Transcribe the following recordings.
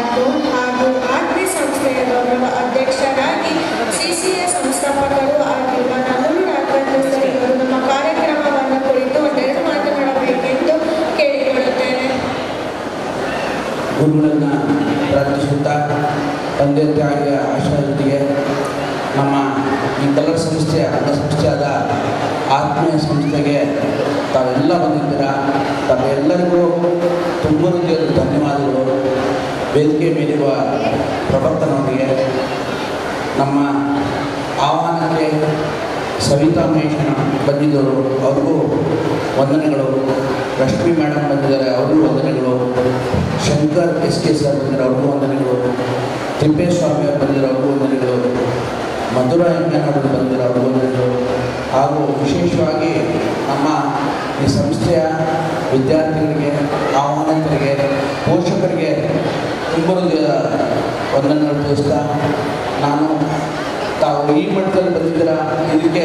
Cartoon ಹಾಗೂ ಆರ್ತಿ ಸಂಸ್ಥೆಯ ಗೌರವ ಅಧ್ಯಕ್ಷರಾಗಿ CCA ಸಂಸ್ಥಾಪಕರು ಆಗಿರುವ ನಲ್ಲೂರು ರಾಘವೇಂದ್ರ ಸರ್ ಇವರು ನಮ್ಮ ಕಾರ್ಯಕ್ರಮವನ್ನು ಕುರಿತು ಒಂದೆರಡು ಮಾತನಾಡಬೇಕೆಂದು ಕೇಳಿಕೊಳ್ಳುತ್ತೇನೆ. ಗುರುಗಳನ್ನು ಪ್ರಾರ್ಥಿಸುತ್ತಾ ತಂದೆ ತಾಯಿಯ ಆಶೀರ್ವಾದದೊಂದಿಗೆ ನಮ್ಮ ಈ ಕಲರ್ ಸಂಸ್ಥೆಯ ಅಂಗಸಂಸ್ಥೆಯಾದ ಆತ್ಮೀಯ ಸಂಸ್ಥೆಗೆ ತಾವೆಲ್ಲ ಬಂದಿದ್ದೀರ. ತಾವೆಲ್ಲರಿಗೂ ತುಂಬ ಹೃದಯದ ಧನ್ಯವಾದಗಳು. ವೇದಿಕೆ ಮೇಲಿರುವ ಪ್ರವರ್ತನವರಿಗೆ, ನಮ್ಮ ಆಹ್ವಾನಕ್ಕೆ ಸವಿತಾ ಮಹೇಶನ ಬಂದಿದ್ದರು, ಅವ್ರಿಗೂ ವಂದನೆಗಳು. ರಶ್ಮಿ ಮೇಡಮ್ ಬಂದಿದ್ದಾರೆ, ಅವ್ರಿಗೂ ವಂದನೆಗಳು. ಶಂಕರ್ SK ಸರ್ ಬಂದಿದ್ದಾರೆ, ಅವ್ರಿಗೂ ವಂದನೆಗಳು. ತಿಪ್ಪೇಸ್ವಾಮಿ ಅವರು ಬಂದಿರೋ, ಅವ್ರಿಗೂ ವಂದನೆಗಳು. ಮಧುರ ಅವರು ಬಂದಿರೋ, ಅವ್ರಿಗೂ ವಂದನೆಗಳು. ಹಾಗೂ ವಿಶೇಷವಾಗಿ ನಮ್ಮ ಈ ಸಂಸ್ಥೆಯ ವಿದ್ಯಾರ್ಥಿಗಳಿಗೆ, ಆಹ್ವಾನಿತರಿಗೆ, ಪೋಷಕರಿಗೆ ತುಂಬ ವಂದನೆಗಳು ತಿಳಿಸ್ತಾ, ನಾನು ತಾವು ಈ ಮಟ್ಟದಲ್ಲಿ ಬಂದಿದ್ದೀರ, ಇದಕ್ಕೆ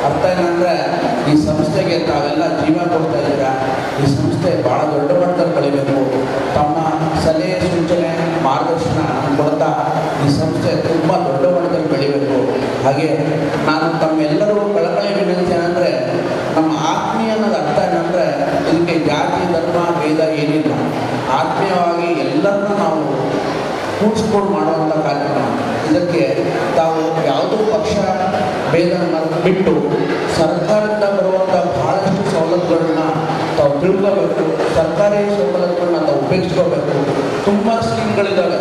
ಅರ್ಥ ಏನಂದರೆ ಈ ಸಂಸ್ಥೆಗೆ ತಾವೆಲ್ಲ ಜೀವ ಕೊಡ್ತಾ ಇದ್ದೀರಾ. ಈ ಸಂಸ್ಥೆ ಭಾಳ ದೊಡ್ಡ ಮಟ್ಟದಲ್ಲಿ ಬೆಳಿಬೇಕು. ತಮ್ಮ ಸಲಹೆ ಸೂಚನೆ ಮಾರ್ಗದರ್ಶನ ಕೊಡ್ತಾ ಈ ಸಂಸ್ಥೆ ತುಂಬ ದೊಡ್ಡ ಮಟ್ಟದಲ್ಲಿ ಬೆಳಿಬೇಕು. ಹಾಗೆ ನಾನು ತಮ್ಮೆಲ್ಲರೂ ಕಳಕಳಿ ವಿನಂತಿ ಏನಂದರೆ, ನಮ್ಮ ಆತ್ಮೀಯ ಅನ್ನೋದು ಅರ್ಥ ಏನಂದರೆ ಇದಕ್ಕೆ ಜಾತಿ ಧರ್ಮ ಭೇದ ಏನಿಲ್ಲ. ಆತ್ಮೀಯವಾಗಿ ಎಲ್ಲರನ್ನೂ ನಾವು ಕೂಡಿಸ್ಕೊಂಡು ಮಾಡುವಂಥ ಕಾರ್ಯಕ್ರಮ. ಇದಕ್ಕೆ ತಾವು ಯಾವುದೋ ಪಕ್ಷ ಭೇದ ಬಿಟ್ಟು ಸರ್ಕಾರದಿಂದ ಬರುವಂಥ ಬಹಳಷ್ಟು ಸವಲತ್ತುಗಳನ್ನ ತಾವು ತಿಳ್ಕೋಬೇಕು. ಸರ್ಕಾರಿ ಸವಲತ್ತುಗಳನ್ನ ತಾವು ಉಪಯೋಗಿಸ್ಕೋಬೇಕು. ತುಂಬ ಸ್ಕೀಮ್ಗಳಿದ್ದಾವೆ.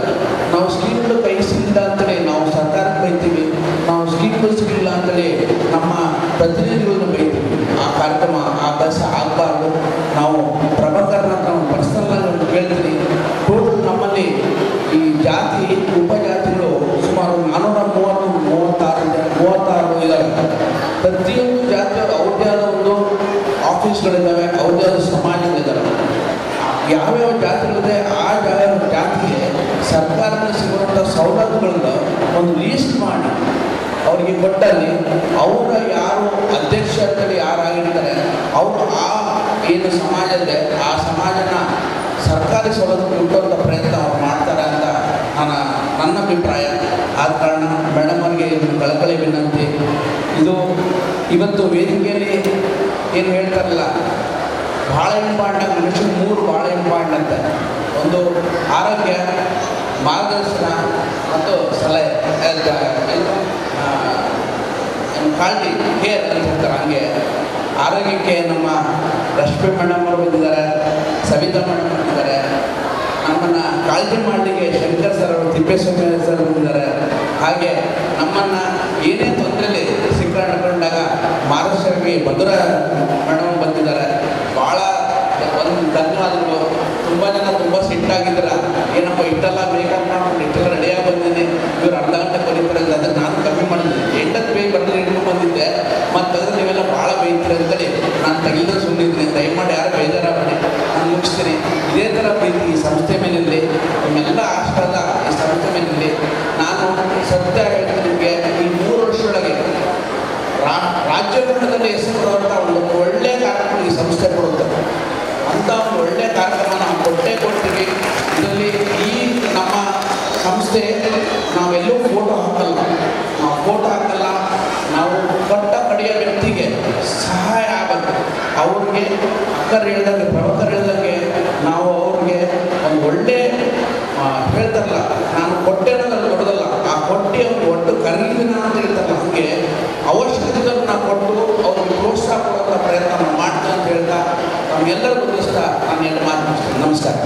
ನಾವು ಸ್ಕೀಮ್ಗಳು ಕೈ ಸಿಗಲಿಲ್ಲ ಅಂತೇಳಿ ನಾವು ಸರ್ಕಾರಕ್ಕೆ ಬೈತೀವಿ, ನಾವು ಸ್ಕೀಮ್ಗಳು ಸಿಗಲಿಲ್ಲ ಅಂತೇಳಿ ನಮ್ಮ ಪ್ರತಿನಿಧಿಗಳನ್ನು ಬೈತೀವಿ. ಆ ಕಾರ್ಯಕ್ರಮ ಆ ಕೆಲಸ ಆಗಬಾರ್ದು. ನಾವು ಪ್ರಭಾಕರ್ನ ನಾವು ಪರ್ಸನಲ್ ಕೇಳ್ತೀನಿ. ಟೋಟಲ್ ನಮ್ಮಲ್ಲಿ ಈ ಜಾತಿ ಉಪಜಾತಿಗಳು ಸುಮಾರು 436 ಇದ್ದಾವೆ. ಪ್ರತಿಯೊಂದು ಜಾತಿಯವರು ಅವ್ರದ್ದೇ ಆದ ಒಂದು ಆಫೀಸ್ಗಳಿದ್ದಾವೆ, ಅವ್ರದ್ದೇ ಆದ ಸಮಾಜಗಳಿದ್ದಾವೆ. ಯಾವ್ಯಾವ ಜಾತಿಗಳಿದೆ ಆ ಜಾತಿಗೆ ಸರ್ಕಾರದಿಂದ ಸಿಗುವಂಥ ಸವಲತ್ತುಗಳನ್ನ ಒಂದು ಲೀಸ್ಟ್ ಮಾಡಿ ಅವರಿಗೆ ಕೊಟ್ಟಲ್ಲಿ ಅವರ ಯಾರು ಅಧ್ಯಕ್ಷ ಅಂತೇಳಿ ಯಾರಾಗಿರ್ತಾರೆ ಅವರು ಆ ಏನು ಸಮಾಜ ಇದೆ ಆ ಸಮಾಜನ ಸರ್ಕಾರಿ ಸವಲತ್ತು ಕೊಡುವಂಥ ಪ್ರಯತ್ನ ಅವ್ರು ಮಾಡ್ತಾರೆ ಅಂತ ನನ್ನ ಅಭಿಪ್ರಾಯ. ಆದ ಕಾರಣ ಮೇಡಮ್ ಅವರಿಗೆ ಕಳಕಳಿ ವಿನಂತಿ. ಇದು ಇವತ್ತು ವೇದಿಕೆಯಲ್ಲಿ ಏನು ಹೇಳ್ತಾರಲ್ಲ, ಭಾಳ ಇಂಪಾರ್ಟೆಂಟ್, ಮನುಷ್ಯನ 3 ಭಾಳ ಇಂಪಾರ್ಟೆಂಟ್ ಅಂತ. ಒಂದು ಆರೋಗ್ಯ, ಮಾರ್ಗದರ್ಶನ ಮತ್ತು ಸಲಹೆ, ಕಾಳಜಿ, ಕೇರ್ ಅಂತ ಹೇಳ್ತಾರೆ. ಹಂಗೆ ಆರೋಗ್ಯಕ್ಕೆ ನಮ್ಮ ರಶ್ಮಿ ಮೇಡಮ್ ಅವರು ಬಂದಿದ್ದಾರೆ, ಸವಿತಾ ಮೇಡಮ್ ಬಂದಿದ್ದಾರೆ. ನಮ್ಮನ್ನು ಕಾಳಜಿ ಮಾಡಲಿಕ್ಕೆ ಶಂಕರ್ ಸರ್ ಅವರು, ತಿಪ್ಪೇಸ್ವಾಮಿ ಸರ್ ಬಂದಿದ್ದಾರೆ. ಹಾಗೆ ನಮ್ಮನ್ನು ಏನೇ ತೊಂದರೆಯಲ್ಲಿ ಸಿಕ್ಕಾಕೊಂಡಾಗ ಮಾರ್ಗದರ್ಶಕರಿಗೆ ಮಧುರ ಮೇಡಮ್ ಬಂದಿದ್ದಾರೆ. ಭಾಳ ಒಂದು ಧನ್ಯವಾದಗಳು. ತುಂಬ ಜನ ತುಂಬ ಸಿಟ್ಟಾಗಿದ್ದೀರ, ಏನಪ್ಪ ಇಷ್ಟೆಲ್ಲ ಮೇಕಪ್ ಮಾಡ್ಕೊಂಡು ಇಷ್ಟೆಲ್ಲ ರೆಡಿಯಾಗಿ ಬಂದಿದ್ದೀನಿ, ಇವರು ಅರ್ಧ ಗಂಟೆ ಕಲಿತಾರೆ. ಅದನ್ನು ನಾನು ಕಮ್ಮಿ ಮಾಡಿದ್ದೆ, 8 ಬೇಗ ಬಂದರೆ ಇಟ್ಕೊಂಡು ಬಂದಿದ್ದೆ. ಮತ್ತು ಅದನ್ನು ನೀವೆಲ್ಲ ಭಾಳ ಬೈತೀರಿ ಅಂತೇಳಿ ನಾನು ತೆಗೆದು ಸುಮ್ಮನಿದ್ದೀನಿ. ದಯಮಾಡಿ ಯಾರು ಬೇಜಾರ ಮಾಡಿ, ನಾನು ಮುಗಿಸ್ತೀನಿ. ಇದೇ ಥರ ಪ್ರೀತಿ ಈ ಸಂಸ್ಥೆ ಮೇಲಿರಲಿ, ನಿಮ್ಮೆಲ್ಲ ಆಶೀರ್ವಾದ ಈ ಸಂಸ್ಥೆ ಮೇಲಿರಲಿ. ನಾನು ಸತ್ಯ ಹೇಳ್ತೀನಿ ನಿಮಗೆ, ಈ 3 ವರ್ಷದೊಳಗೆ ರಾಜ್ಯ ಮಟ್ಟದಲ್ಲಿ ಹೆಸರು ಬರುವಂಥ ಒಂದು ಒಳ್ಳೆಯ ಕಾರ್ಯಕ್ರಮ ಈ ಸಂಸ್ಥೆ ಕೊಡುತ್ತೆ. ಅಂಥ ಒಂದು ಒಳ್ಳೆಯ ಕಾರ್ಯಕ್ರಮ ನಾವು ಕೊಡ್ತೀವಿ. ಇದರಲ್ಲಿ ಈ ನಮ್ಮ ಸಂಸ್ಥೆ ನಾವೆಲ್ಲೂ ಫೋಟೋ ಹಾಕಲ್ಲ, ನಾವು ಕೊಟ್ಟ ಕಡೆಯ ವ್ಯಕ್ತಿಗೆ ಸಹಾಯ ಆಗಬೇಕು. ಅವ್ರಿಗೆ ಅಕ್ಕರು ಹೇಳಿದಂಗೆ, ಪ್ರವಕ್ತರು ಹೇಳಿದಂಗೆ ನಾವು ಅವ್ರಿಗೆ ಒಂದು ಒಳ್ಳೆ ಹೇಳ್ತಾರಲ್ಲ, ನಾನು ಕೊಟ್ಟೆ ಅನ್ನೋದು ದೊಡ್ಡದಲ್ಲ, ಆ ಕೊಟ್ಟು ಅವ್ರಿಗೆ ಒಟ್ಟು ಕರೀದಿನ ಅಂತ ಹೇಳ್ತಾರಲ್ಲ, ಹಾಗೆ ಅವಶ್ಯಕತೆಗಳನ್ನು ನಾವು ಕೊಟ್ಟು ಅವ್ರಿಗೆ ಪ್ರೋತ್ಸಾಹ ಕೊಡುವಂಥ ಪ್ರಯತ್ನ ಮಾಡ್ತೇವೆ ಅಂತ ಹೇಳ್ತಾ ನಮಗೆಲ್ಲರಿಗೂ ನಾನು 2 ಮಾತು ಮುಗಿಸ್ತೇನೆ. ನಮಸ್ಕಾರ.